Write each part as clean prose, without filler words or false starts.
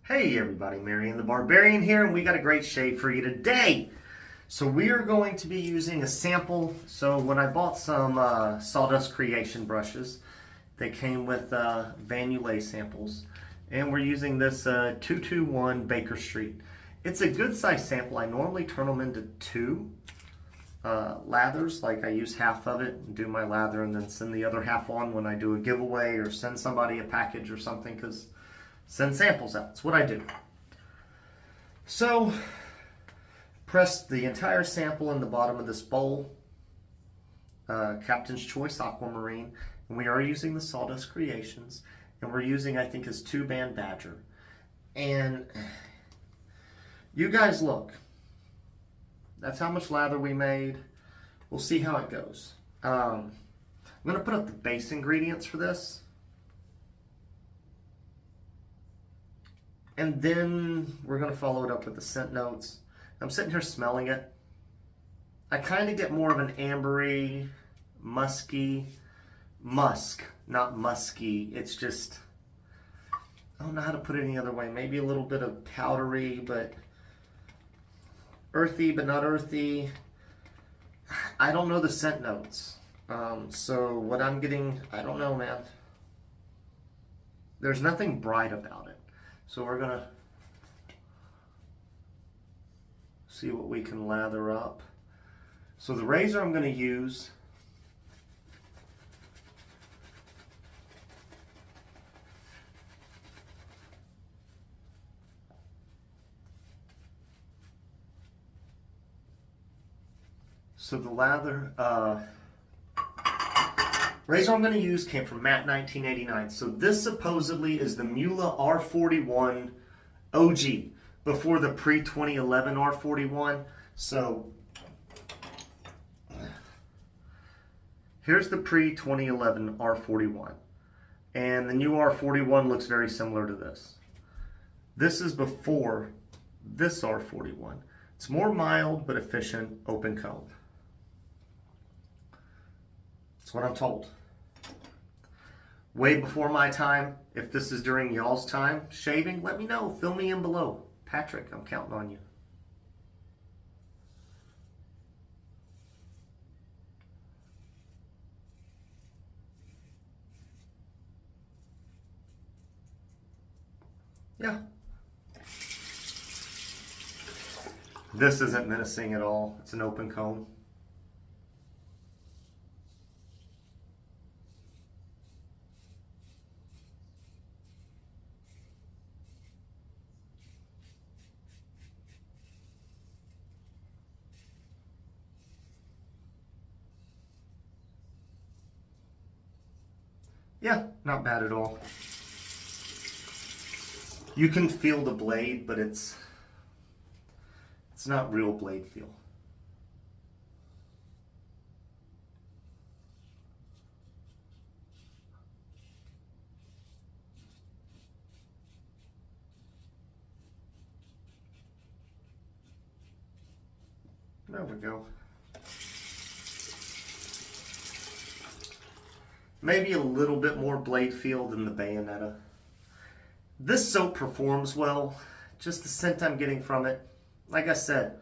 Hey everybody, Marion the Barbarian here, and we got a great shave for you today. So we are going to be using a sample. So when I bought some Sawdust Creation brushes, they came with Yulay samples, and we're using this 221 Baker Street. It's a good size sample. I normally turn them into two lathers, like I use half of it and do my lather and then send the other half on when I do a giveaway or send somebody a package or something, because send samples out. That's what I do. So, press the entire sample in the bottom of this bowl. Captain's Choice Aquamarine. And we are using the Sawdust Creations. And we're using, I think, his 2-band Badger. And you guys look. That's how much lather we made. We'll see how it goes. I'm going to put up the base ingredients for this. And then we're going to follow it up with the scent notes. I'm sitting here smelling it. I kind of get more of an ambery, musky, musk, not musky. It's just, I don't know how to put it any other way. Maybe a little bit of powdery, but earthy, but not earthy. I don't know the scent notes. So what I'm getting, I don't know, man. There's nothing bright about it. So we're going to see what we can lather up. So the razor I'm going to use razor I'm going to use came from Matte 1989. So this supposedly is the Muhle R41 OG before the pre-2011 R41. So here's the pre-2011 R41. And the new R41 looks very similar to this. This is before this R41. It's more mild but efficient open comb. That's what I'm told. Way before my time. If this is during y'all's time shaving, let me know. Fill me in below. Patrick, I'm counting on you. Yeah. This isn't menacing at all. It's an open comb. Yeah, not bad at all. You can feel the blade, but it's not real blade feel. There we go. Maybe a little bit more blade feel than the Bayonetta. This soap performs well. Just the scent I'm getting from it, like I said,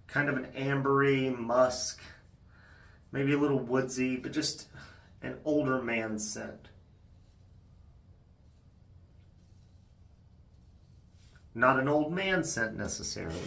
kind of an ambery musk, maybe a little woodsy, but just an older man's scent. Not an old man scent necessarily,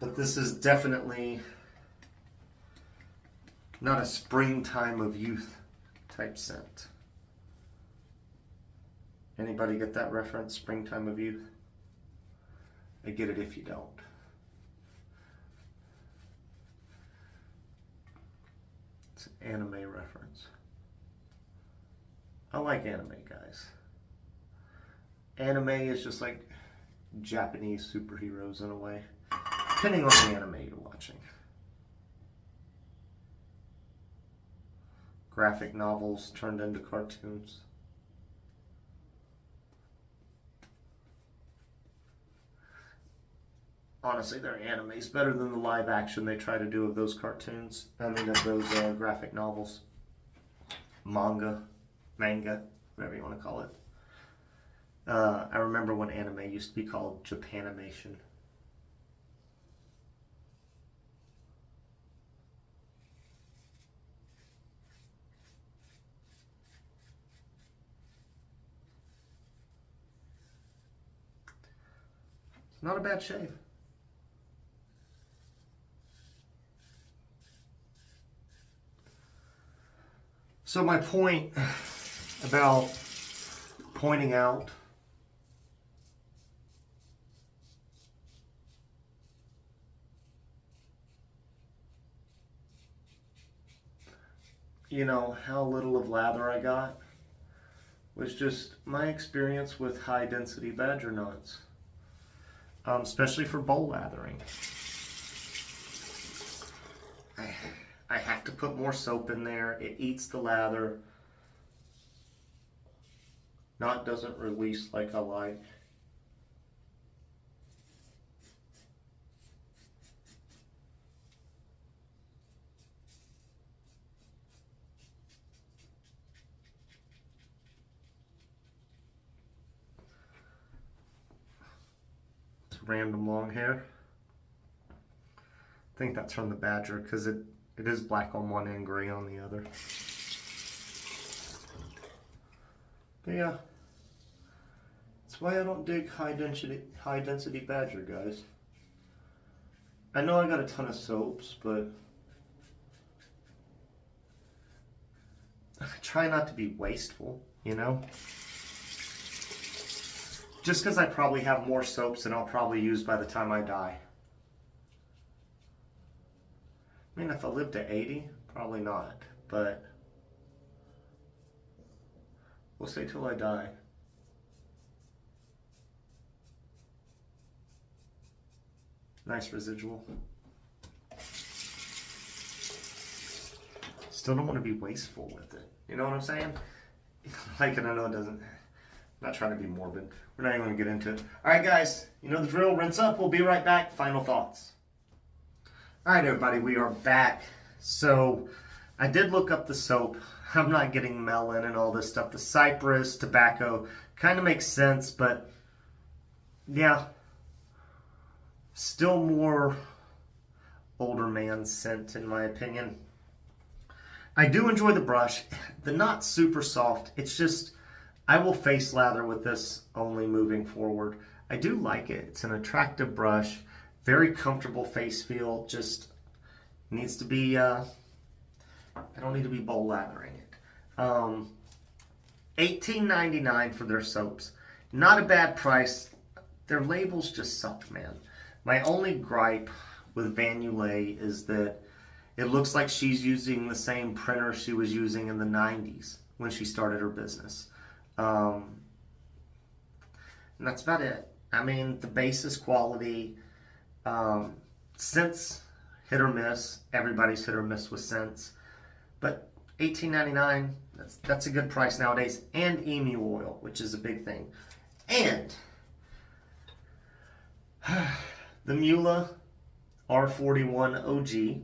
but this is definitely not a springtime of youth type scent. Anybody get that reference? Springtime of youth? I get it if you don't. It's an anime reference. I like anime, guys. Anime is just like Japanese superheroes in a way, depending on the anime you're watching. Graphic novels turned into cartoons. Honestly, their anime's better than the live action they try to do of those cartoons. I mean, of those graphic novels. Manga, whatever you want to call it. I remember when anime used to be called Japanimation. It's not a bad shave. So my point about pointing out how little of lather I got was just my experience with high density badger knots, especially for bowl lathering. I have to put more soap in there. It eats the lather. Knot doesn't release like I like. It's random long hair. I think that's from the badger because it is black on one and gray on the other. But yeah, that's why I don't dig high density badger, guys. I know I got a ton of soaps, but I try not to be wasteful, Just because I probably have more soaps than I'll probably use by the time I die. I mean, if I live to 80, probably not, but we'll say till I die. Nice residual. Still don't want to be wasteful with it. You know what I'm saying? Like, and I know it doesn't, I'm not trying to be morbid. We're not even going to get into it. All right, guys, you know the drill. Rinse up. We'll be right back. Final thoughts. All right, everybody, we are back. So I did look up the soap. I'm not getting melon and all this stuff. The cypress, tobacco, kind of makes sense, but yeah, still more older man scent in my opinion. I do enjoy the brush. The knot's super soft. It's just, I will face lather with this only moving forward. I do like it. It's an attractive brush. Very comfortable face feel. Just needs to be, I don't need to be bowl lathering it. $18.99 for their soaps. Not a bad price. Their labels just suck, man. My only gripe with Yulay is that it looks like she's using the same printer she was using in the 90s when she started her business. And that's about it. I mean, the base is quality. Scents, hit or miss. Everybody's hit or miss with scents. But $18.99, that's a good price nowadays. And emu oil, which is a big thing. And the Muhle R41 OG.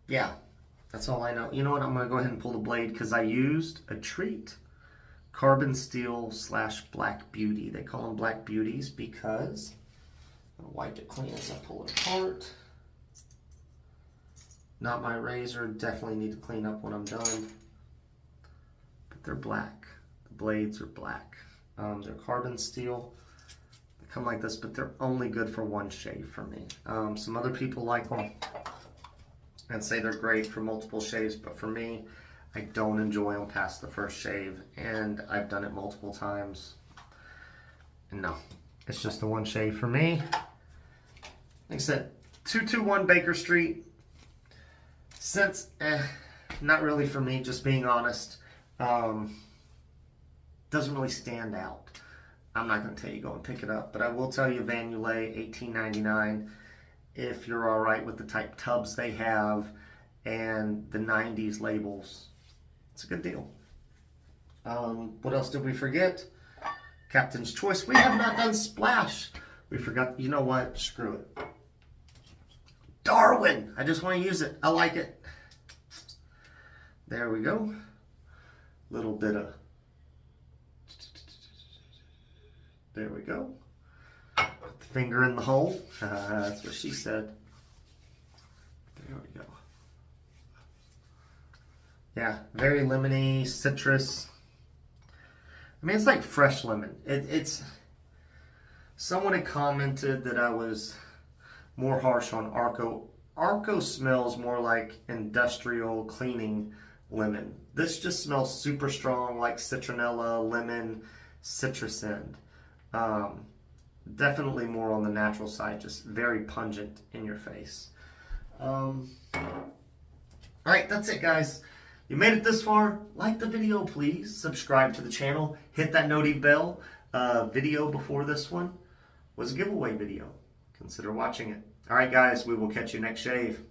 Yeah, that's all I know. You know what? I'm going to go ahead and pull the blade because I used a Treet carbon steel / black beauty. They call them black beauties because I'm going to wipe it clean as I pull it apart. Not my razor. Definitely need to clean up when I'm done. But they're black. The blades are black. They're carbon steel. They come like this, but they're only good for one shave for me. Some other people like them and say they're great for multiple shaves, but for me, I don't enjoy them past the first shave, and I've done it multiple times. And no, it's just the one shave for me. Like I said, 221 Baker Street. Since, not really for me, just being honest. Doesn't really stand out. I'm not going to tell you go and pick it up, but I will tell you Yulay, $18.99. If you're all right with the type tubs they have and the 90s labels, it's a good deal. What else did we forget? Captain's Choice. We have not done Splash. We forgot. You know what? Screw it. Darwin. I just want to use it. I like it. There we go. Little bit of There we go. Put the finger in the hole. That's what she said. There we go. Yeah, very lemony, citrus. I mean, it's like fresh lemon. It's. Someone had commented that I was more harsh on Arco. Arco smells more like industrial cleaning lemon. This just smells super strong, like citronella, lemon, citrus end. Definitely more on the natural side, just very pungent in your face. All right, that's it, guys. You made it this far. Like the video, please. Subscribe to the channel. Hit that noti bell. Video before this one was a giveaway video. Consider watching it. All right, guys, we will catch you next shave.